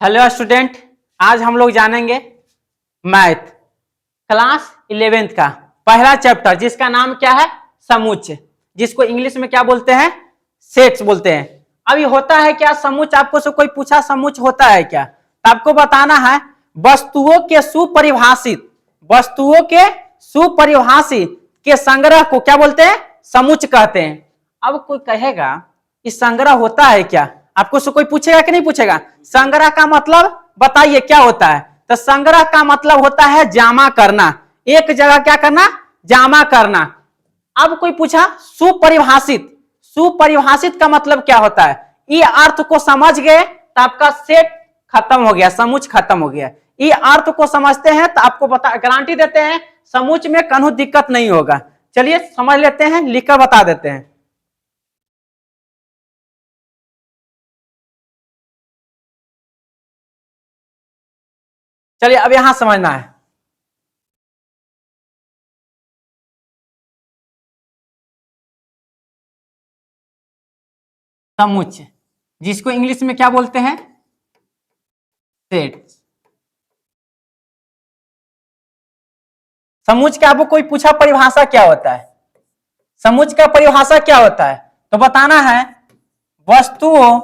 Hello student, आज हम लोग जानेंगे मैथ क्लास 11th का पहला चैप्टर जिसका नाम क्या है समुच्चय, जिसको इंग्लिश में क्या बोलते हैं सेट्स बोलते हैं। अभी होता है क्या समुच्चय, आपको से कोई पूछा समुच्चय होता है क्या, तो आपको बताना है वस्तुओं के सुपरिभाषित के संग्रह को क्या बोलते हैं समुच्चय कहते हैं। अब कोई कहेगा इस संग्रह होता है क्या, आपको से कोई पूछेगा कि नहीं पूछेगा। संग्रह का मतलब बताइए क्या होता है, तो संग्रह का मतलब होता है जमा करना, एक जगह क्या करना जमा करना। अब कोई पूछा सुपरिभाषित, सुपरिभाषित का मतलब क्या होता है, ये अर्थ को समझ गए तो आपका सेट खत्म हो गया, समुच्चय खत्म हो गया। ये अर्थ को समझते हैं तो आपको बता गारंटी देते हैं समुच्चय में कहीं दिक्कत नहीं होगा। चलिए समझ लेते हैं, लिखकर बता देते हैं। चलिए अब यहां समझना है। समुच्चय जिसको इंग्लिश में क्या बोलते हैं सेट। समुच्चय का आपको कोई पूछा परिभाषा क्या होता है, समुच्चय का परिभाषा क्या होता है, तो बताना है वस्तुओं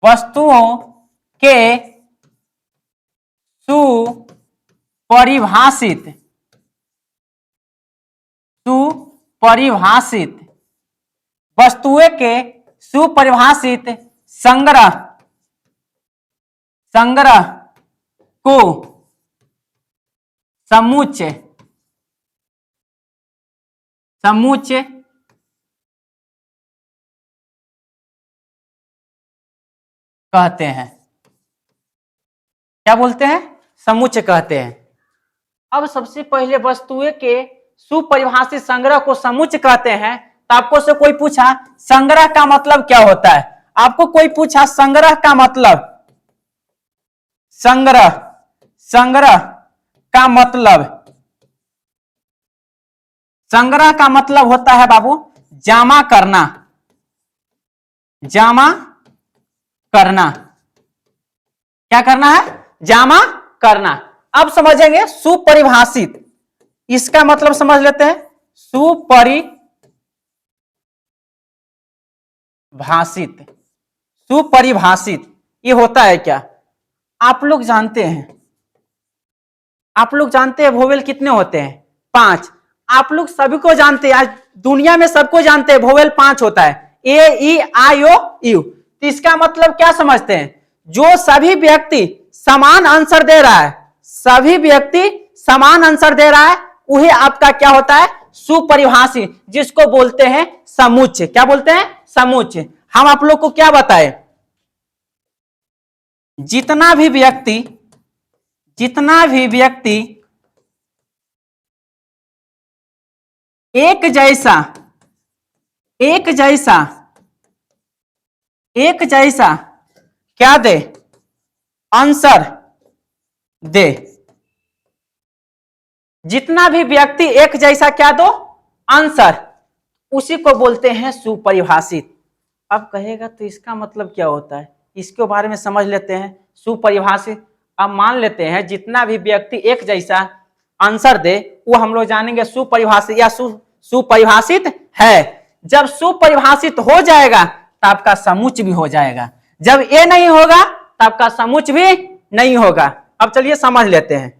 वस्तुओं के सुपरिभाषित सुपरिभाषित वस्तुएं के सुपरिभाषित संग्रह संग्रह को समुच्चय समुच्चय कहते हैं। क्या बोलते हैं समुच्चय कहते हैं। अब सबसे पहले वस्तुएं के सुपरिभाषित संग्रह को समुच्चय कहते हैं। तो आपको से कोई पूछा संग्रह का मतलब क्या होता है, आपको कोई पूछा संग्रह का मतलब, संग्रह संग्रह का मतलब, संग्रह का मतलब होता है बाबू जमा करना, जमा करना। क्या करना है जमा करना। अब समझेंगे सुपरिभाषित, इसका मतलब समझ लेते हैं सुपरिभाषित। सुपरिभाषित ये होता है क्या, आप लोग जानते हैं, आप लोग जानते हैं वोवेल कितने होते हैं 5। आप लोग सभी को जानते हैं, आज दुनिया में सबको जानते हैं वोवेल 5 होता है ए ई आई ओ यू। तो इसका मतलब क्या समझते हैं, जो सभी व्यक्ति समान आंसर दे रहा है, सभी व्यक्ति समान आंसर दे रहा है, वही आपका क्या होता है सुपरिभाषित, जिसको बोलते हैं समुच्चय। क्या बोलते हैं समुच्चय। हम आप लोग को क्या बताए, जितना भी व्यक्ति जितना भी व्यक्ति एक जैसा एक जैसा एक जैसा क्या दे आंसर दे, जितना भी व्यक्ति एक जैसा क्या दो आंसर, उसी को बोलते हैं सुपरिभाषित। अब कहेगा तो इसका मतलब क्या होता है, इसके बारे में समझ लेते हैं सुपरिभाषित। अब मान लेते हैं जितना भी व्यक्ति एक जैसा आंसर दे वो हम लोग जानेंगे सुपरिभाषित या सुपरिभाषित है। जब सुपरिभाषित हो जाएगा तो आपका समुच्चय भी हो जाएगा, जब ये नहीं होगा तो आपका समुच्चय भी नहीं होगा। अब चलिए समझ लेते हैं।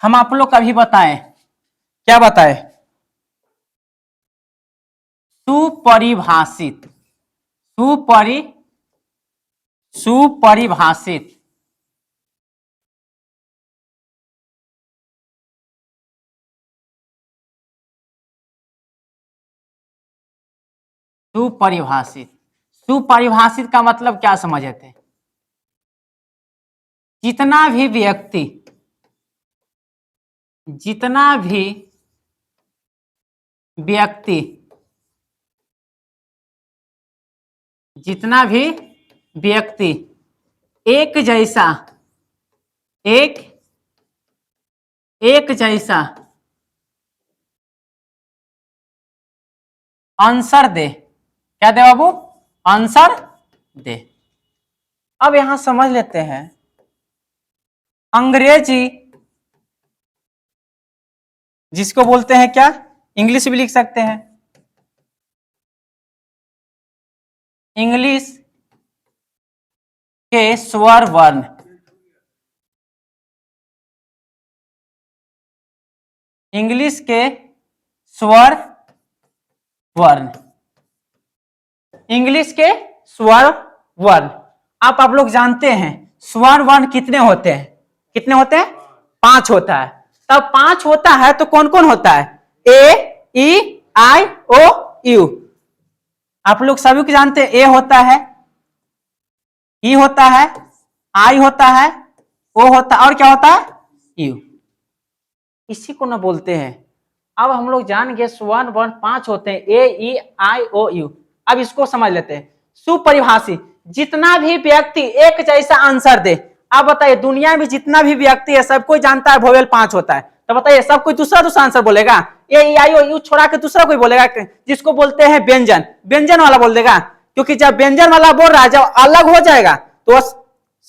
हम आप लोग का भी बताएं, क्या बताएं सुपरिभाषित सुपरिभाषित सुपरिभाषित सुपरिभाषित का मतलब क्या समझे थे, जितना भी व्यक्ति जितना भी व्यक्ति जितना भी व्यक्ति एक जैसा आंसर दे, क्या दे बाबू, आंसर दे। अब यहां समझ लेते हैं, अंग्रेजी जिसको बोलते हैं क्या, इंग्लिश भी लिख सकते हैं, इंग्लिश के स्वर वर्ण, इंग्लिश के स्वर वर्ण, इंग्लिश के स्वर वर्ण। आप लोग जानते हैं स्वर वर्ण कितने होते हैं, कितने होते हैं, 5 होता है। तब 5 होता है तो कौन कौन होता है, ए ई आई ओ यू। आप लोग सभी को जानते हैं, ए होता है, ई होता है, आई होता है, ओ होता है, और क्या होता है, यू। इसी को ना बोलते हैं। अब हम लोग जान गए स्वर वर्ण 5 होते हैं, ए ई आई ओ यू। अब इसको समझ लेते हैं, सुपरिभाषी, जितना भी व्यक्ति एक जैसा आंसर दे। अब बताइए दुनिया में जितना भी व्यक्ति है सबको जानता है वोवेल 5 होता है, तो बताइए सब कोई दूसरा आंसर बोलेगा, ए ई आई ओ यू छोड़ा के दूसरा कोई बोलेगा, जिसको बोलते हैं व्यंजन, व्यंजन वाला बोल देगा। क्योंकि जब व्यंजन वाला बोल रहा है, जब अलग हो जाएगा तो वह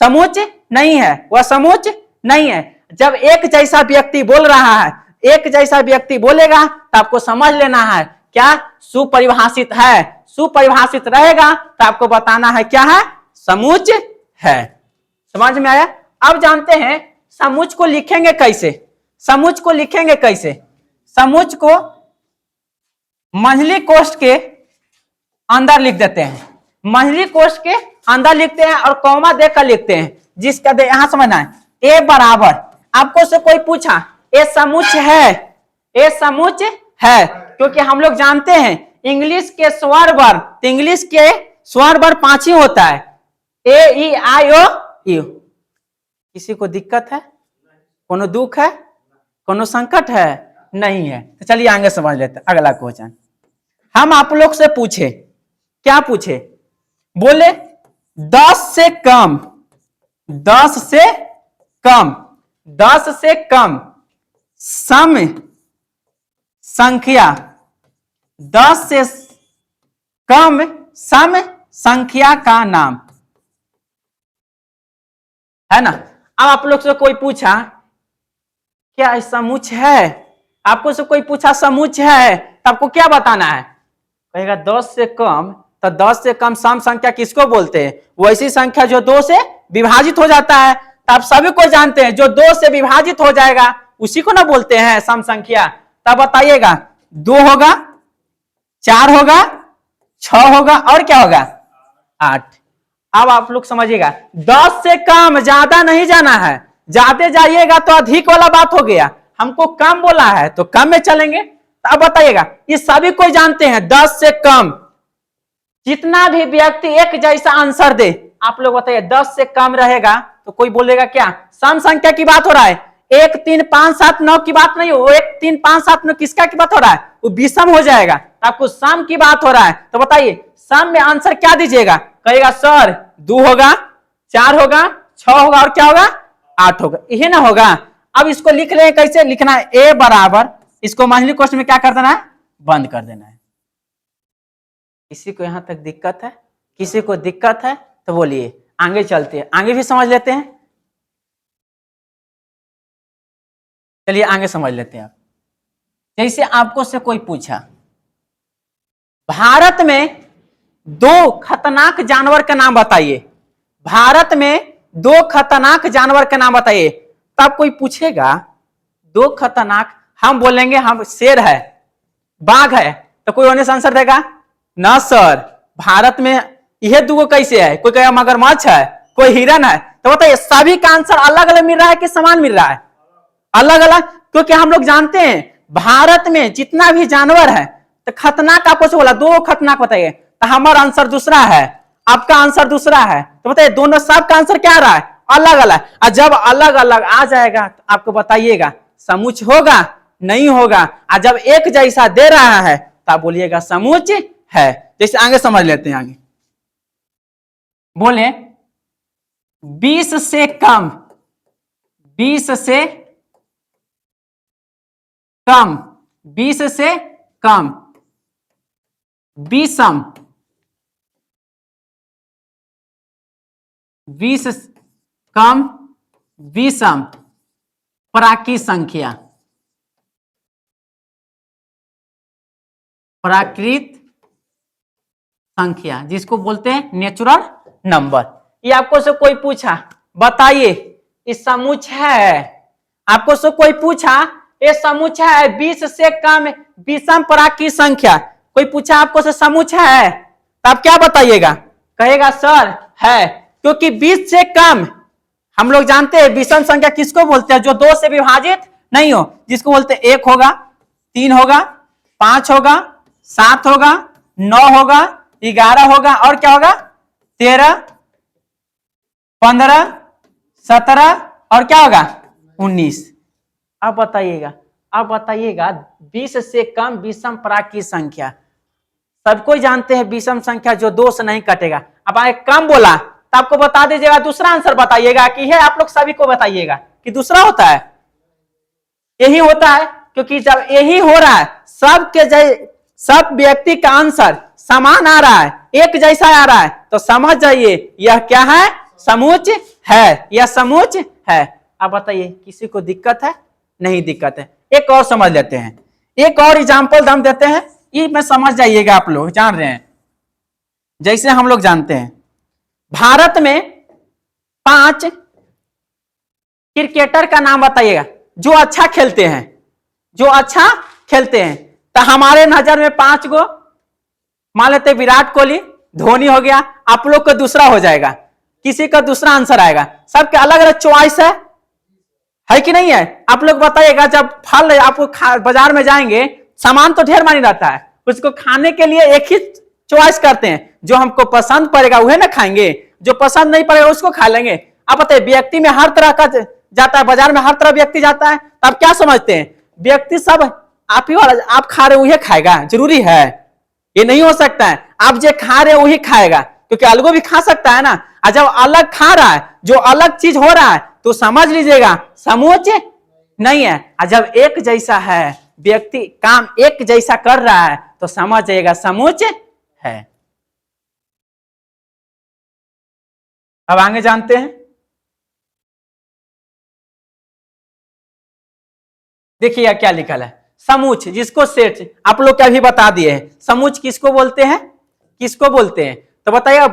समुच नहीं है, वह समुच नहीं है। जब एक जैसा व्यक्ति बोल रहा है, एक जैसा व्यक्ति बोलेगा तो आपको समझ लेना है क्या, सुपरिभाषित है। सुपरिभाषित रहेगा तो आपको बताना है क्या है, समुच है। समझ में आया। अब जानते हैं समुच को लिखेंगे कैसे, समुच को लिखेंगे कैसे। समुच को मंझली कोष्ठ के अंदर लिख देते हैं, मंझली कोष्ठ के अंदर लिखते हैं और कॉमा देकर लिखते हैं, जिसका यहां समझना है, ए बराबर, आपको से कोई पूछा ए समुच है, ए समुच है, क्योंकि हम लोग जानते हैं इंग्लिश के स्वर वर्ण, तो इंग्लिश के स्वर वर्ण 5 ही होता है, ए ई आई ओ यू। किसी को दिक्कत है, कोनो दुख है, कोनो संकट है, नहीं है। तो चलिए आगे समझ लेते हैं अगला क्वेश्चन। हम आप लोग से पूछे, क्या पूछे, बोले 10 से कम, 10 से कम, 10 से कम सम संख्या, 10 से कम सम संख्या का नाम, है ना। अब आप लोग से कोई पूछा क्या समुच है, आपको से कोई पूछा समुच है तो आपको क्या बताना है, कहेगा 10 से कम, तो 10 से कम सम संख्या किसको बोलते हैं, वैसी संख्या जो 2 से विभाजित हो जाता है। तो आप सभी को जानते हैं जो 2 से विभाजित हो जाएगा उसी को ना बोलते हैं सम संख्या। तब बताइएगा 2 होगा, 4 होगा, 6 होगा, और क्या होगा, 8। अब आप लोग समझिएगा 10 से कम, ज्यादा नहीं जाना है, ज्यादा जाइएगा तो अधिक वाला बात हो गया, हमको कम बोला है तो कम में चलेंगे। तो अब बताइएगा ये सभी कोई जानते हैं 10 से कम, जितना भी व्यक्ति एक जैसा आंसर दे, आप लोग बताइए 10 से कम रहेगा तो कोई बोलेगा क्या, सम संख्या की बात हो रहा है, 1 3 5 7 9 की बात नहीं हो, 1 3 5 7 9 किसका की बात हो रहा है, वो विषम हो जाएगा। तो आपको सम की बात हो रहा है, तो बताइए सम में आंसर क्या दीजिएगा, कहेगा सर 2 होगा, 4 होगा, 6 होगा, और क्या होगा, 8 होगा, यही ना होगा। अब इसको लिख रहे हैं, कैसे लिखना है, ए बराबर, इसको मंझली कोष्ठ में क्या कर देना है, बंद कर देना है। किसी को यहां तक दिक्कत है, किसी को दिक्कत है तो बोलिए, आगे चलते हैं, आगे भी समझ लेते हैं। चलिए आगे समझ लेते हैं। आप जैसे आपको से कोई पूछा भारत में 2 खतरनाक जानवर का नाम बताइए, भारत में 2 खतरनाक जानवर का नाम बताइए। तब कोई पूछेगा 2 खतरनाक, हम बोलेंगे हम शेर है, बाघ है, तो कोई होने से आंसर देगा ना सर, भारत में यह 2 कैसे है, कोई कहेगा मगरमच्छ है, कोई हिरन है। तो बताइए सभी का आंसर अलग अलग मिल रहा है कि समान मिल रहा है, अलग अलग। क्योंकि हम लोग जानते हैं भारत में जितना भी जानवर है, तो खतरनाक आपको से बोला 2 खतरनाक बताइए, तो हमारा आंसर दूसरा है, आपका आंसर दूसरा है। तो बताइए दोनों सबका आंसर क्या आ रहा है, अलग अलग। और जब अलग अलग आ जाएगा तो आपको बताइएगा समुच होगा नहीं होगा, और जब एक जैसा दे रहा है तो आप बोलिएगा समुच है। जैसे आगे समझ लेते हैं। आगे बोले 20 से कम, 20 से कम, 20 से कम विषम, 20 कम विषम प्राकृत संख्या, प्राकृत संख्या जिसको बोलते हैं नेचुरल नंबर। ये आपको से कोई पूछा बताइए इस समुच्चय है, आपको से कोई पूछा ये समुच्चय है 20 से कम विषम प्राकृत संख्या, कोई पूछा आपको से समुच्चय है तो आप क्या बताइएगा? कहेगा सर है, क्योंकि 20 से कम हम लोग जानते हैं विषम संख्या किसको बोलते हैं? जो 2 से विभाजित नहीं हो, जिसको बोलते हैं 1 होगा, 3 होगा, 5 होगा, 7 होगा, 9 होगा, 11 होगा और क्या होगा 13, 15, 17 और क्या होगा 19। अब बताइएगा, अब बताइएगा 20 से कम विषम प्राकृत संख्या, सब कोई जानते हैं विषम संख्या जो 2 से नहीं कटेगा। अब आगे कम बोला तो आपको बता दीजिएगा, दूसरा आंसर बताइएगा कि है, आप लोग सभी को बताइएगा कि दूसरा होता है, यही होता है, क्योंकि जब यही हो रहा है सब व्यक्ति का आंसर समान आ रहा है, एक जैसा आ रहा है, तो समझ जाइए यह क्या है? समुच्चय है, यह समुच्चय है। अब बताइए किसी को दिक्कत है? नहीं दिक्कत है। एक और समझ लेते हैं, एक और एग्जाम्पल हम देते हैं, ये मैं समझ जाइएगा, आप लोग जान रहे हैं। जैसे हम लोग जानते हैं भारत में 5 क्रिकेटर का नाम बताइएगा जो अच्छा खेलते हैं, जो अच्छा खेलते हैं, तो हमारे नजर में 5 गो मान लेते विराट कोहली, धोनी हो गया, आप लोग का दूसरा हो जाएगा, किसी का दूसरा आंसर आएगा, सबके अलग अलग चॉइस है कि नहीं है? आप लोग बताइएगा, जब फल आपको बाजार में जाएंगे, सामान तो ढेर मानी रहता है, उसको खाने के लिए एक ही चॉइस करते हैं, जो हमको पसंद पड़ेगा वह ना खाएंगे, जो पसंद नहीं पड़ेगा उसको खा लेंगे। अब बताइए व्यक्ति में हर तरह का जाता है, बाजार में हर तरह व्यक्ति जाता है, तब क्या समझते हैं? व्यक्ति सब आप ही वाला आप खा रहे वही खाएगा, जरूरी है? ये नहीं हो सकता है, आप जो खा रहे वही खाएगा, क्योंकि अलगो भी खा सकता है ना। और जब अलग खा रहा है, जो अलग चीज हो रहा है, तो समझ लीजिएगा समुच्चय नहीं है। और जब एक जैसा है, व्यक्ति काम एक जैसा कर रहा है, तो समझ जाइएगा समुच्चय है। अब आगे जानते हैं, देखिए क्या लिखा है, समुच्चय जिसको सेट आप लोग क्या भी बता दिए हैं, समुच्चय किसको बोलते हैं? किसको बोलते हैं? तो बताइए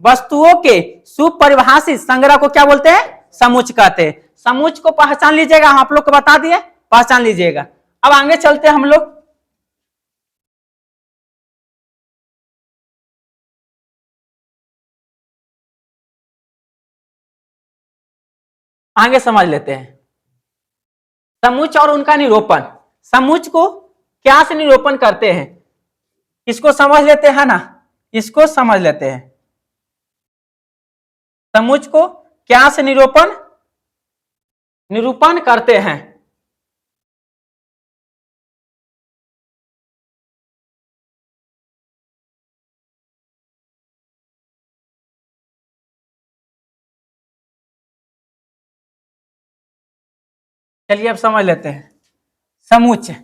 वस्तुओं के सुपरिभाषित संग्रह को क्या बोलते हैं? समुच्चय कहते हैं। समुच्चय को पहचान लीजिएगा, हम आप लोग को बता दिए, पहचान लीजिएगा। अब आगे चलते हैं हम लोग, आगे समझ लेते हैं समुच्चय और उनका निरूपण। समुच्चय को क्या से निरूपण करते हैं, इसको समझ लेते हैं ना, इसको समझ लेते हैं। समुच्चय को क्या से निरूपण करते हैं? चलिए अब समझ लेते हैं समुच्चय।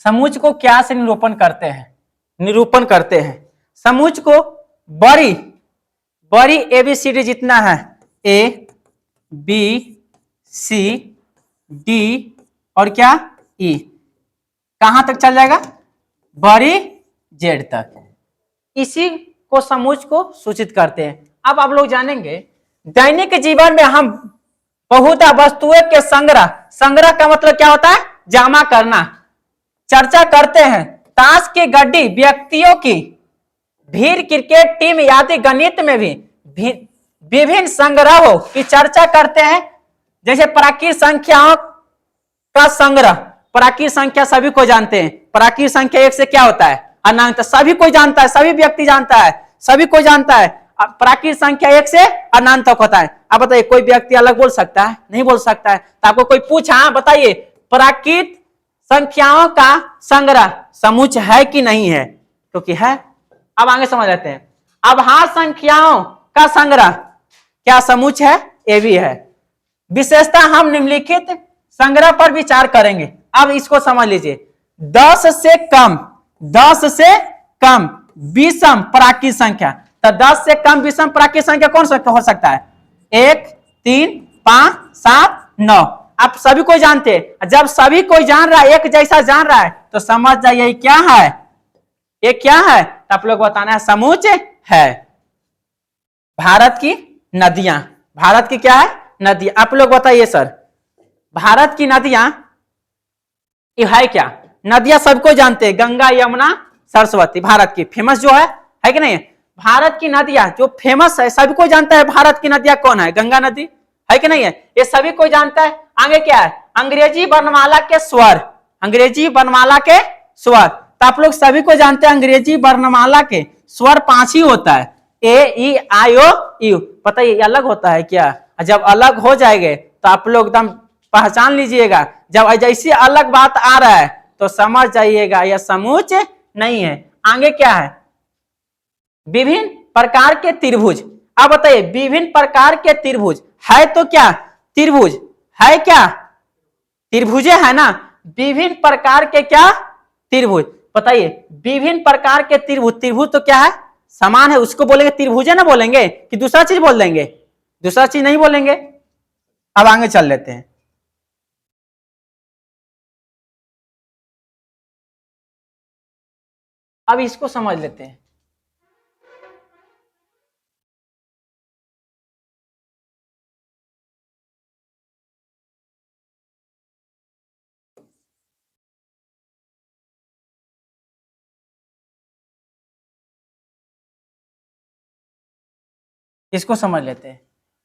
समुच्चय को क्या से निरूपण करते हैं? निरूपण करते हैं समुच्चय को बड़ी एबीसीडी जितना है, ए बी सी डी और क्या ई, कहां तक चल जाएगा? बड़ी जेड तक, इसी को समुच्चय को सूचित करते हैं। अब आप लोग जानेंगे दैनिक जीवन में हम बहुत वस्तुओं के संग्रह का मतलब क्या होता है? जमा करना। चर्चा करते हैं ताश की गड्डी, व्यक्तियों की भीड़, क्रिकेट टीम आदि, गणित में भी विभिन्न संग्रहों की चर्चा करते हैं। जैसे प्राकृत संख्याओं का संग्रह, प्राकृत संख्या सभी को जानते हैं, प्राकृत संख्या 1 से क्या होता है? अनंत, सभी कोई जानता है, सभी व्यक्ति जानता है, सभी कोई जानता है प्राकृत संख्या 1 से अनंत तक होता है। अब बताइए कोई व्यक्ति अलग बोल सकता है? नहीं बोल सकता है। तो आपको कोई पूछा, बताइए प्राकृत संख्याओं का संग्रह समुच्चय है कि नहीं है? क्योंकि है। अब आगे समझ लेते हैं। अभाज्य संख्याओं का संग्रह क्या समुच्चय है? ये भी है। विशेषता हम निम्नलिखित संग्रह पर विचार करेंगे। अब इसको समझ लीजिए, 10 से कम, 10 से कम विषम प्राकृत संख्या, तो 10 से कम विषम प्राकृत संख्या कौन सा हो सकता है? 1, 3, 5, 7, 9। आप सभी को जानते हैं, जब सभी कोई जान रहा है, एक जैसा जान रहा है, तो समझ जाइए क्या है, ये क्या है, तो आप लोग बताना है समुच्चय है। भारत की नदियां, भारत की क्या है? नदी। आप लोग बताइए सर, भारत की नदियां ये है क्या? नदियां सबको जानते हैं, गंगा, यमुना, सरस्वती, भारत की फेमस जो है कि नहीं? भारत की नदियां जो फेमस है, सभी को जानता है भारत की नदियां कौन है? गंगा नदी है कि नहीं है? ये सभी को जानता है। आगे क्या है? अंग्रेजी वर्णमाला के स्वर, अंग्रेजी वर्णमाला के स्वर, तो आप लोग सभी को जानते हैं अंग्रेजी वर्णमाला के स्वर 5 ही होता है, ए, ई, आई, ओ, यू। पता है ये अलग होता है क्या? जब अलग हो जाएंगे तो आप लोग एकदम पहचान लीजिएगा, जब जैसी अलग बात आ रहा है तो समझ जाइएगा यह समुच्चय नहीं है। आगे क्या है? विभिन्न प्रकार के त्रिभुज। अब बताइए, विभिन्न प्रकार के त्रिभुज है तो क्या? त्रिभुज है क्या? त्रिभुजे है ना? विभिन्न प्रकार के क्या? त्रिभुज। बताइए, विभिन्न प्रकार के त्रिभुज, त्रिभुज तो क्या है? समान है, उसको बोलेंगे त्रिभुज है ना, बोलेंगे कि दूसरा चीज बोल देंगे? दूसरा चीज नहीं बोलेंगे। अब आगे चल लेते हैं। अब इसको समझ लेते हैं। इसको समझ लेते हैं।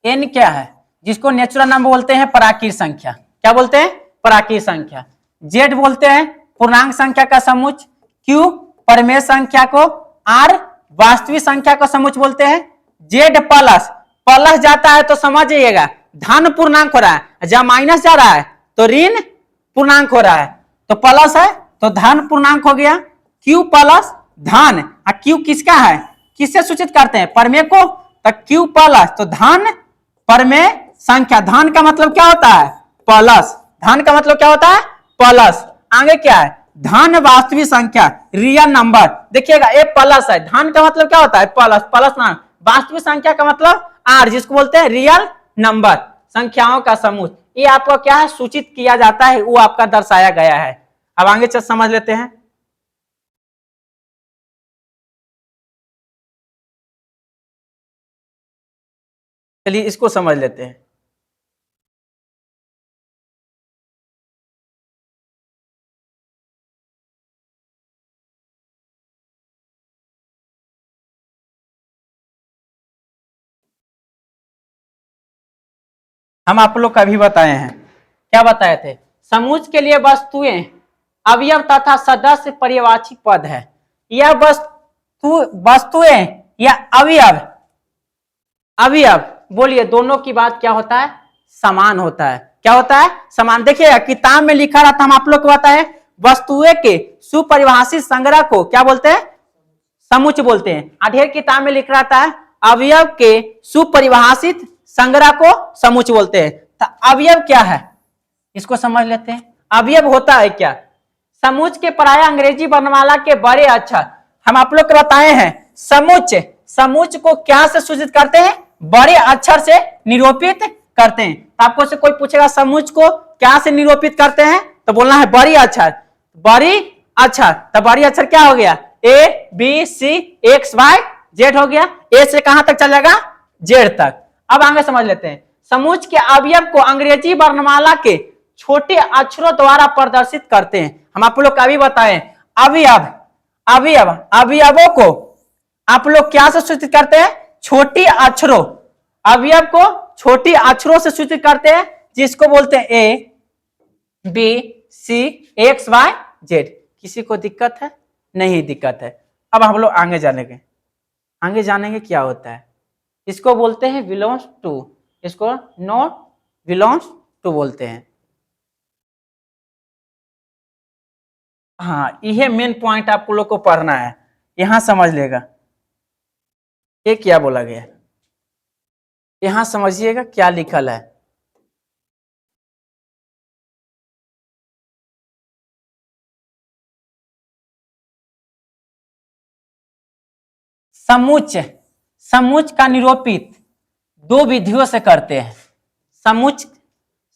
एन क्या है? जिसको नेचुरल नंबर बोलते हैं प्राकृत संख्या। क्या बोलते हैं? प्राकृत संख्या। जेड बोलते हैं पूर्णांक संख्या का समुच्चय। क्यू परिमेय संख्या को। आर वास्तविक संख्या का समुच्चय बोलते हैं। जेड प्लस, प्लस जाता है तो समझिएगा धन पूर्णांक हो रहा है, जब माइनस जा रहा है तो ऋण पूर्णांक हो रहा है, तो प्लस है तो धन पूर्णांक हो गया। क्यू प्लस धन, क्यू किसका है? किससे सूचित करते हैं? परमेय को, तो क्यू प्लस तो धन परमेय संख्या। धन का मतलब क्या होता है? प्लस। धन का मतलब क्या होता है? प्लस। आगे क्या है? धन वास्तविक संख्या, रियल नंबर। देखिएगा ए प्लस है, धन का मतलब क्या होता है? प्लस, प्लस ना। वास्तविक संख्या का मतलब आर, जिसको बोलते हैं रियल नंबर, संख्याओं का समूह। ये आपको क्या है? सूचित किया जाता है, वो आपका दर्शाया गया है। अब आगे चल समझ लेते हैं। चलिए इसको समझ लेते हैं। हम आप लोग का भी बताए हैं, क्या बताए थे? समूह के लिए वस्तुएं, अवयव तथा सदस्य पर्यवाची पद है। यह वस्तुएं या अवयव, अवयव बोलिए, दोनों की बात क्या होता है? समान होता है। क्या होता है? समान। देखिए किताब में लिखा रहता, हम आप लोग को बताए, वस्तुएं के सुपरिभाषित संग्रह को क्या बोलते हैं? समुच्चय बोलते हैं। अढ़ेर किताब में लिख रहता है अवयव के सुपरिभाषित संग्रह को समुच्चय बोलते हैं। तो अवयव क्या है, इसको समझ लेते हैं। अवयव होता है क्या? समुच्चय के प्राय अंग्रेजी वर्णमाला के बड़े अक्षर, हम आप लोग को बताए हैं समुच्चय, समुच्चय को क्या से सूचित करते हैं? बड़े अक्षर से निरूपित करते हैं। तो आपको से कोई पूछेगा समुच्चय को क्या से निरूपित करते हैं, तो बोलना है बड़ी अक्षर। बड़ी अक्षर, तो बड़ी अक्षर क्या हो गया? A B C X Y Z हो गया। ए से कहां तक चलेगा? जेड तक। अब आगे समझ लेते हैं। समुच्चय के अवयव को अंग्रेजी वर्णमाला के छोटे अक्षरों द्वारा प्रदर्शित करते हैं। हम आप लोग अभी बताएं अवयव, अवयव, अवयवों को आप लोग क्या से सूचित करते हैं? छोटी अक्षरों। अवयव को छोटी अक्षरों से सूचित करते हैं, जिसको बोलते हैं A B C X Y Z. किसी को दिक्कत है? नहीं दिक्कत है। अब हम लोग आगे जानेंगे, आगे जानेंगे क्या होता है। इसको बोलते हैं बिलोंग्स टू, इसको नॉट बिलोंग्स टू बोलते हैं। हाँ, यह मेन पॉइंट आप लोग को पढ़ना है, यहां समझ लेगा। ये क्या बोला गया? यहां समझिएगा क्या लिखल है। समुच्च, समुच्च का निरूपित दो विधियों से करते हैं। समुच्च,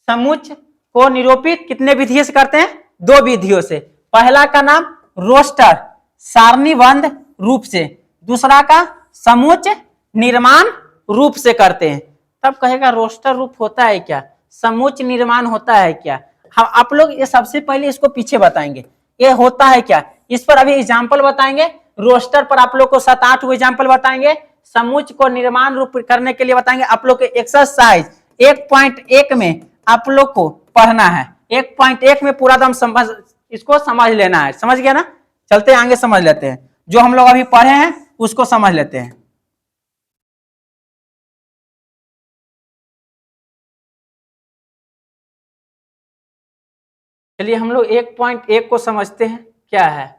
समुच्च को निरूपित कितने विधियों से करते हैं? दो विधियों से। पहला का नाम रोस्टर, सारणीबद्ध रूप से। दूसरा का समुच्च निर्माण रूप से करते हैं। तब कहेगा रोस्टर रूप होता है क्या, समुच्च निर्माण होता है क्या? हम आप लोग ये सबसे पहले इसको पीछे बताएंगे, ये होता है क्या, इस पर अभी एग्जाम्पल बताएंगे। रोस्टर पर आप लोग को 7-8 एग्जाम्पल बताएंगे। समुच्च को निर्माण रूप करने के लिए बताएंगे। आप लोग के एक्सरसाइज 1.1 में आप लोग को पढ़ना है। 1.1 में पूरा दम समझ, इसको समझ लेना है। समझ गया ना? चलते आगे समझ लेते हैं, जो हम लोग अभी पढ़े हैं उसको समझ लेते हैं। चलिए हम लोग 1.1 को समझते हैं क्या है।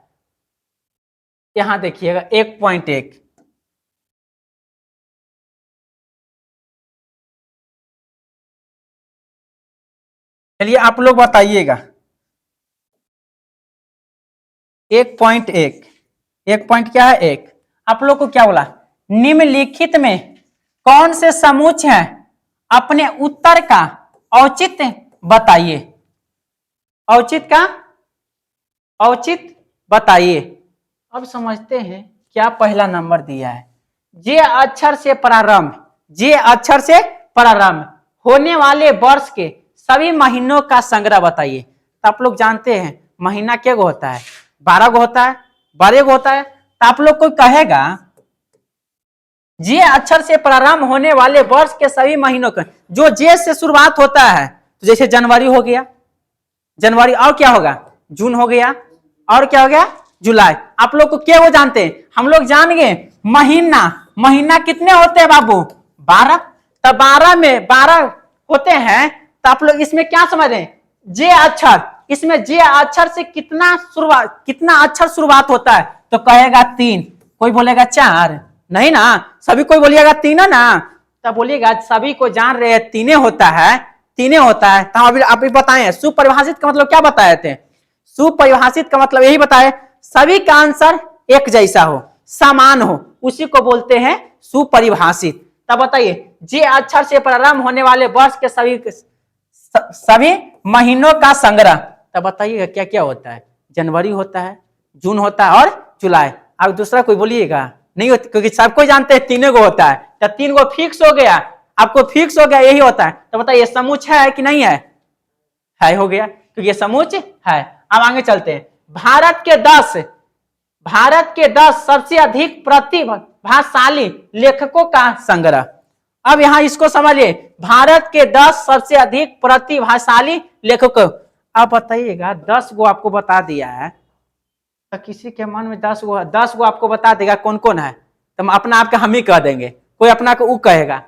यहां देखिएगा 1.1, चलिए आप लोग बताइएगा। 1.1, 1 पॉइंट क्या है? एक आप लोग को क्या बोला? निम्नलिखित में कौन से समुच्च हैं, अपने उत्तर का औचित्य बताइए। औचित्य का औचित्य बताइए। अब समझते हैं क्या पहला नंबर दिया है। जे अक्षर से प्रारंभ, जे अक्षर से प्रारंभ होने वाले वर्ष के सभी महीनों का संग्रह बताइए। तो आप लोग जानते हैं महीना क्या होता है? 12 गो होता है, 12 गो होता है। तो आप लोग को कहेगा जे अक्षर से प्रारंभ होने वाले वर्ष के सभी महीनों का, जो जे से शुरुआत होता है, तो जैसे जनवरी हो गया, जनवरी, और क्या होगा? जून हो गया, और क्या हो गया? जुलाई। आप लोग को क्या वो जानते हैं? हम लोग जान गए महीना, महीना कितने होते हैं बाबू? 12। तो 12 में 12 होते हैं। तो आप लोग इसमें क्या समझ रहे हैं? जे अक्षर, इसमें जे अक्षर से कितना शुरुआत, कितना अक्षर शुरुआत होता है? तो कहेगा 3, कोई बोलेगा 4, नहीं ना, सभी कोई बोलिएगा 3 है ना। तब बोलिएगा सभी को जान रहे हैं 3 होता है, 3 होता है। तो अभी आप बताएं सुपरिभाषित का मतलब क्या बताए थे? सुपरिभाषित का मतलब यही बताए सभी का आंसर एक जैसा हो, समान हो, उसी को बोलते हैं सुपरिभाषित। तब बताइए जे अक्षर से प्रारंभ होने वाले वर्ष के सभी महीनों का संग्रह। तब बताइएगा क्या क्या होता है? जनवरी होता है, जून होता है, और जुलाई। अब दूसरा कोई बोलिएगा नहीं होता, क्योंकि सबको जानते हैं 3 गो होता है। तो 3 गो फिक्स हो गया, आपको फिक्स हो गया यही होता है। तो बताइए समुच्च है कि नहीं है? है, हो गया, क्योंकि ये समुच्च है। अब आगे चलते हैं। भारत के 10 सबसे अधिक प्रतिभाशाली लेखकों का संग्रह। अब यहां इसको समझिए, भारत के 10 सबसे अधिक प्रतिभाशाली लेखकों। अब बताइएगा 10 गो आपको बता दिया है, तो किसी के मन में 10 गो आपको बता देगा कौन कौन है, तो हम अपना आपका हम ही कह देंगे, कोई अपना को उ कहेगा।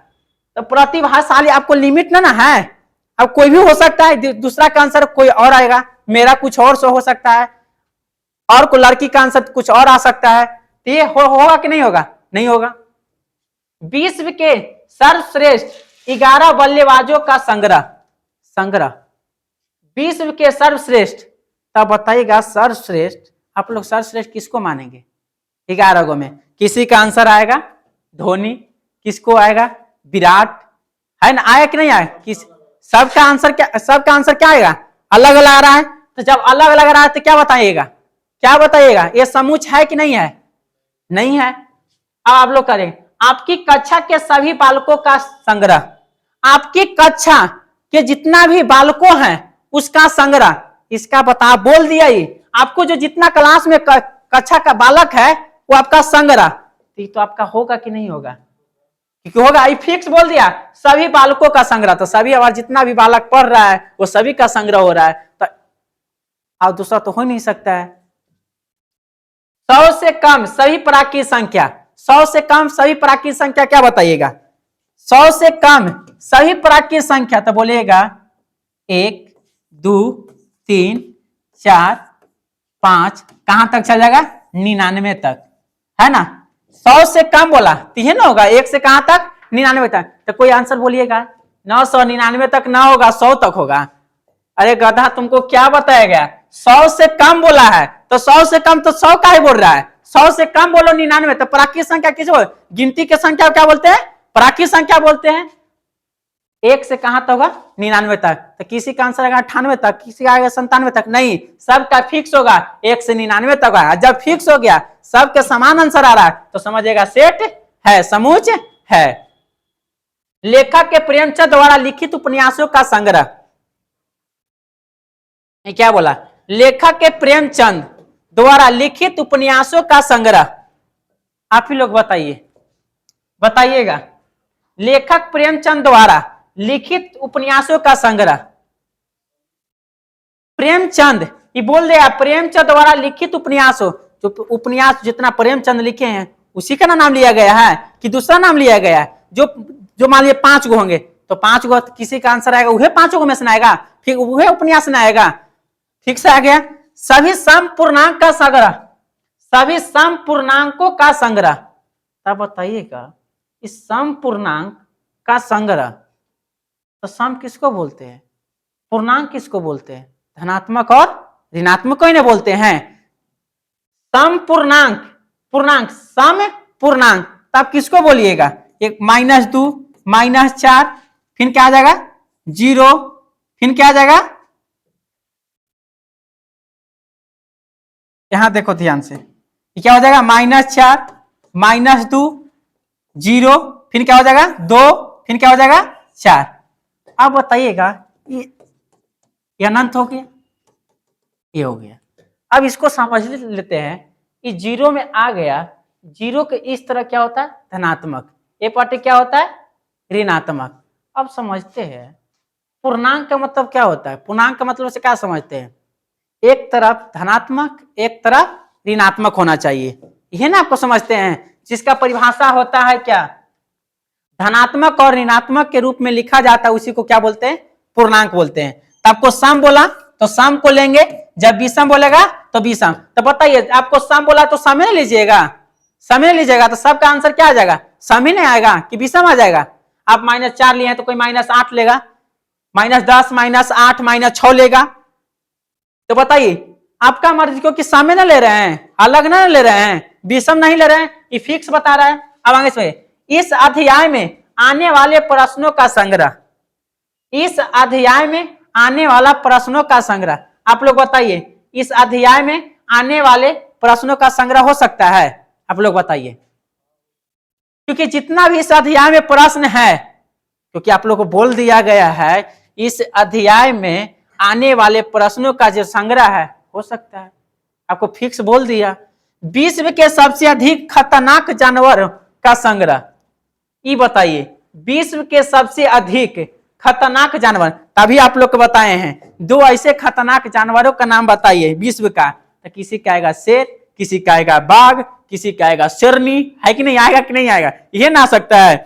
तो प्रतिभाशाली आपको लिमिट ना है। अब कोई भी हो सकता है, दूसरा का आंसर कोई और आएगा, मेरा कुछ और सो हो सकता है, और कोई लड़की का आंसर कुछ और आ सकता है। तो ये होगा कि नहीं होगा? नहीं होगा। विश्व के सर्वश्रेष्ठ 11 बल्लेबाजों का संग्रह, संग्रह विश्व के सर्वश्रेष्ठ। तब बताइएगा सर्वश्रेष्ठ, आप लोग सर्वश्रेष्ठ किसको मानेंगे? 11 गो में किसी का आंसर आएगा धोनी, किसको आएगा? विराट, है ना? आया कि नहीं आया? किस सबका आंसर क्या, सबका आंसर क्या आएगा? अलग अलग आ रहा है। तो जब अलग अलग आ रहा है तो क्या बताइएगा? क्या बताइएगा? ये समुच्च है कि नहीं है? नहीं है। अब आप लोग करें आपकी कक्षा के सभी बालकों का संग्रह, आपकी कक्षा के जितना भी बालकों हैं उसका संग्रह। इसका बता बोल दिया ही, आपको जो जितना क्लास में कक्षा का बालक है वो आपका संग्रह। तो आपका होगा कि नहीं होगा? क्योंकि होगा, आई फिक्स बोल दिया सभी बालकों का संग्रह। तो सभी अब जितना भी बालक पढ़ रहा है वो सभी का संग्रह हो रहा है। तो अब दूसरा तो हो नहीं सकता है। 100 से कम सभी प्राकृत संख्या, 100 से कम सभी प्राकृत संख्या क्या बताइएगा? 100 से कम सभी प्राकृत संख्या। तो बोलिएगा 1, 2, 3, 4, 5, कहां तक चल जाएगा? 99 तक, है ना? 100 से कम बोला तो ये ना होगा, 1 से कहां तक, 99 तक। तो कोई आंसर बोलिएगा, 999 तक ना होगा, 100 तक होगा। अरे गधा तुमको क्या बताया गया, 100 से कम बोला है, तो 100 से कम तो 100 का ही बोल रहा है, 100 से कम बोलो 99। तो प्राकृत संख्या किसे बोल, गिनती के संख्या क्या बोलते हैं, प्राकृत संख्या बोलते हैं। 1 से कहां तक होगा, 99 तक। तो किसी का आंसर आएगा 98 तक, किसी का आएगा 97 तक, नहीं, सबका फिक्स होगा 1 से 99 तक है। जब फिक्स हो गया, सबके समान आंसर आ रहा है, तो समझिएगा सेट है, समूच है। लेखक के प्रेमचंद द्वारा लिखित उपन्यासों का संग्रह, क्या बोला, लेखक के प्रेमचंद द्वारा लिखित उपन्यासों का संग्रह। आप ही लोग बताइए, बताइएगा, लेखक प्रेमचंद द्वारा लिखित उपन्यासों का संग्रह। प्रेमचंद, ये बोल दिया प्रेमचंद द्वारा लिखित उपन्यासों, जो उपन्यास जितना प्रेमचंद लिखे हैं उसी का नाम लिया गया है कि दूसरा नाम लिया गया है। जो मान लीजिए 5 गो होंगे, तो 5 गो किसी का आंसर आएगा, वह 5 गो में से आएगा, फिर वह उपन्यास में आएगा। ठीक से आ गया। सभी सम पूर्णांक का संग्रह, सभी सम पूर्णांकों का संग्रह। तब बताइएगा, इस सम पूर्णांक का संग्रह, तो सम किसको बोलते हैं, पूर्णांक किसको बोलते हैं, धनात्मक और ऋणात्मक को ही बोलते हैं। सम पूर्णांक, पूर्णांक सम पूर्णांक, तब किसको बोलिएगा, एक -2, -4, फिर क्या आ जाएगा 0, फिर क्या आ जाएगा, यहां देखो ध्यान से, क्या हो जाएगा -4, -2, 0, फिर क्या हो जाएगा 2, फिर क्या हो जाएगा 4। अब बताइएगा, ये अनंत हो गया, ये हो गया। अब इसको समझ लेते हैं कि 0 में आ गया, 0 के इस तरह क्या होता है, धनात्मक, ये पार्टी क्या होता है, ऋणात्मक। अब समझते हैं पूर्णांक का मतलब क्या होता है, पूर्णांक का मतलब से क्या समझते हैं, एक तरफ धनात्मक एक तरफ ऋणात्मक होना चाहिए, यह ना आपको समझते हैं, जिसका परिभाषा होता है क्या, धनात्मक और ऋणात्मक के रूप में लिखा जाता है, उसी को क्या बोलते हैं, पूर्णांक बोलते हैं। तो आपको सम बोला तो सम को लेंगे, जब विषम बोलेगा तो विषम। तो बताइए, आपको सम बोला तो सम ही लीजिएगा, सम ही लीजिएगा, तो सबका आंसर क्या आ जाएगा, सम ही नहीं आएगा कि विषम आ जाएगा। आप -4 लिए हैं तो कोई -8 लेगा, -10, -8, -6 लेगा। तो बताइए आपका मर्जी, क्योंकि सम ना ले रहे हैं, अलग ना ले रहे हैं, विषम नहीं ले रहे हैं, ये फिक्स बता रहा है। अब आगे से, इस अध्याय में आने वाले प्रश्नों का संग्रह, इस अध्याय में आने वाला प्रश्नों का संग्रह। आप लोग बताइए, इस अध्याय में आने वाले प्रश्नों का संग्रह हो सकता है, आप लोग बताइए, क्योंकि जितना भी इस अध्याय में प्रश्न है, क्योंकि आप लोग को बोल दिया गया है इस अध्याय में आने वाले प्रश्नों का जो संग्रह है, हो सकता है, आपको फिक्स बोल दिया। विश्व के सबसे अधिक खतरनाक जानवर का संग्रह, ये बताइए, विश्व के सबसे अधिक खतरनाक जानवर, तभी आप लोग को बताए हैं 2 ऐसे खतरनाक जानवरों का नाम बताइए विश्व का। तो किसी का आएगा शेर, किसी का आएगा बाघ, किसी का आएगा शेरनी, है कि नहीं, आएगा कि नहीं आएगा, ये ना सकता है।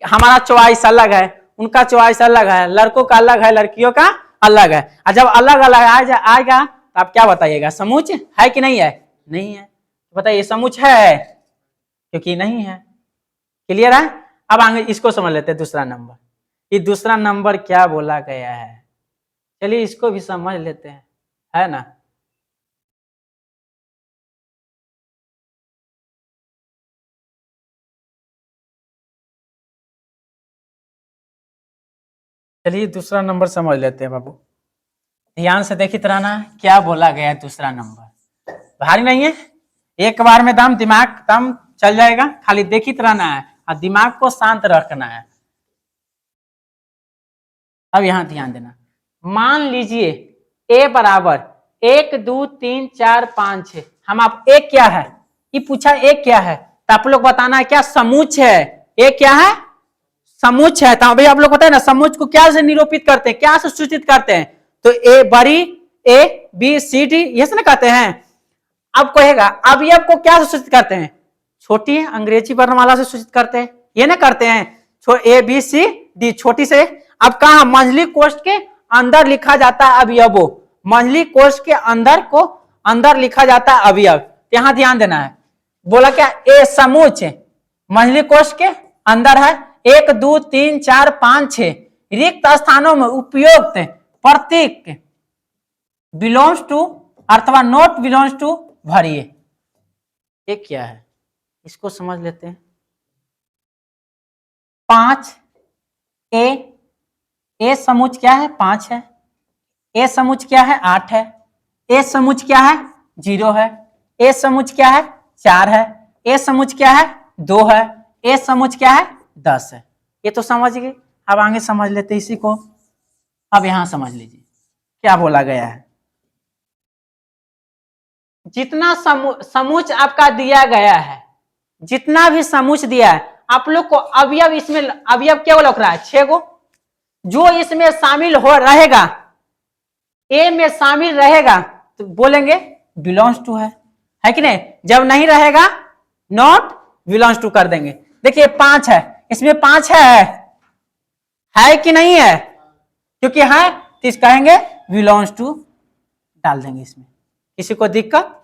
हमारा चॉइस अलग है, उनका चॉइस अलग है, लड़कों का अलग है, लड़कियों का अलग है। और जब अलग अलग आएगा तो आप क्या बताइएगा, समूच है कि नहीं है, नहीं है, बताइए समूच है, क्योंकि नहीं है। क्लियर है। अब आगे इसको समझ लेते हैं, दूसरा नंबर, ये दूसरा नंबर क्या बोला गया है, चलिए इसको भी समझ लेते हैं, है ना। चलिए दूसरा नंबर समझ लेते हैं बाबू, ध्यान से देखिए रहना, क्या बोला गया है दूसरा नंबर। भारी नहीं है, एक बार में दम दिमाग दम चल जाएगा, खाली देखित रहना है और दिमाग को शांत रखना है। अब यहां ध्यान देना, मान लीजिए a बराबर 1 2 3 4 5 6, हम आप एक क्या है, ये पूछा एक क्या है, तो आप लोग बताना है क्या समूच है, एक क्या है, समूच है। तो अभी आप लोग बताए ना, समूच को क्या से निरूपित करते हैं, क्या से सूचित करते हैं, तो ए बड़ी A B C D ये से ना कहते हैं। अब कहेगा अवयव को क्या से सूचित करते हैं, छोटी अंग्रेजी वर्णमाला से सूचित करते हैं, ये ना करते हैं, A B C D छोटी से। अब कहा मंझली कोष्ठ के अंदर लिखा जाता है अवयवों, मंझली कोष्ठ के अंदर को अंदर लिखा जाता है अवयव, यहां ध्यान देना है। बोला क्या, ए समुच मंझली कोष्ठ के अंदर है, 1 2 3 4 5 6 रिक्त स्थानों में उपयुक्त प्रतीक बिलोंग्स टू अथवा नॉट बिलोंग्स टू भरिए। ये क्या है, इसको समझ लेते हैं। 5 ए समुच क्या है, 5 है। ए समुच क्या है, 8 है। ए समुच क्या है, 0 है। ए समुच क्या है, 4 है। ए समुच क्या है, 2 है। ए समुच क्या है, 10 है। ये तो समझ गए। अब आगे समझ लेते इसी को। अब यहां समझ लीजिए क्या बोला गया है। जितना समुच आपका दिया गया है, जितना भी समुच दिया है, आप लोग को अवयव इसमें अवयव क्या लग रहा है, 6 गो। जो इसमें शामिल हो रहेगा, ए में शामिल रहेगा तो बोलेंगे बिलोंग्स टू है कि नहीं। जब नहीं रहेगा नॉट बिलोंग्स टू कर देंगे। देखिए 5 है, इसमें 5 है कि नहीं है, क्योंकि है तो इस कहेंगे बिलोंग्स टू डाल देंगे इसमें। किसी को दिक्कत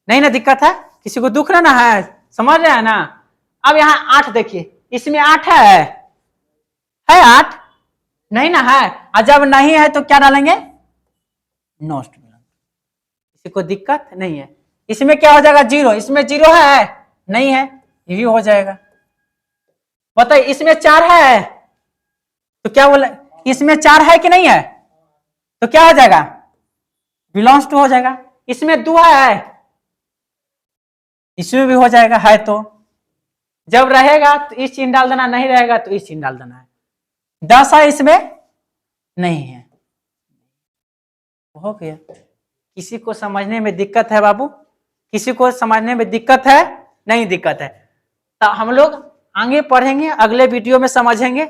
नहीं ना, दिक्कत है किसी को, दुख ना है, समझ रहे हैं ना। अब यहाँ 8 देखिए, इसमें 8 है 8 नहीं ना है, और जब नहीं है तो क्या डालेंगे, नॉट बिलोंग। किसी को दिक्कत नहीं है। इसमें क्या हो जाएगा, 0, इसमें 0 है नहीं है, ये भी हो जाएगा। बताइए इसमें 4 है तो क्या बोले, इसमें 4 है कि नहीं है, तो क्या हो जाएगा, बिलोंग्स टू हो जाएगा। इसमें 2 है, इसमें भी हो जाएगा, है तो जब रहेगा तो इस चिन्ह डाल देना, नहीं रहेगा तो इस चिन्ह डाल देना है। 10 है, इसमें नहीं है, हो गया। किसी को समझने में दिक्कत है बाबू, किसी को समझने में दिक्कत है, नहीं दिक्कत है तो हम लोग आगे पढ़ेंगे, अगले वीडियो में समझेंगे।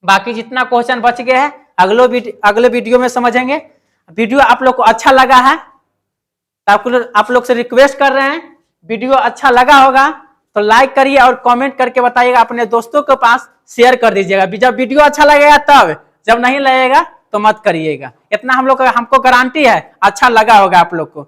बाकी जितना क्वेश्चन बच गए हैं अगले वीडियो में समझेंगे। वीडियो आप लोग को अच्छा लगा है तो आप लोग से रिक्वेस्ट कर रहे हैं, वीडियो अच्छा लगा होगा तो लाइक करिए और कमेंट करके बताइएगा, अपने दोस्तों के पास शेयर कर दीजिएगा। जब वीडियो अच्छा लगेगा तब, जब नहीं लगेगा तो मत करिएगा। इतना हम लोग हमको गारंटी है अच्छा लगा होगा आप लोग को।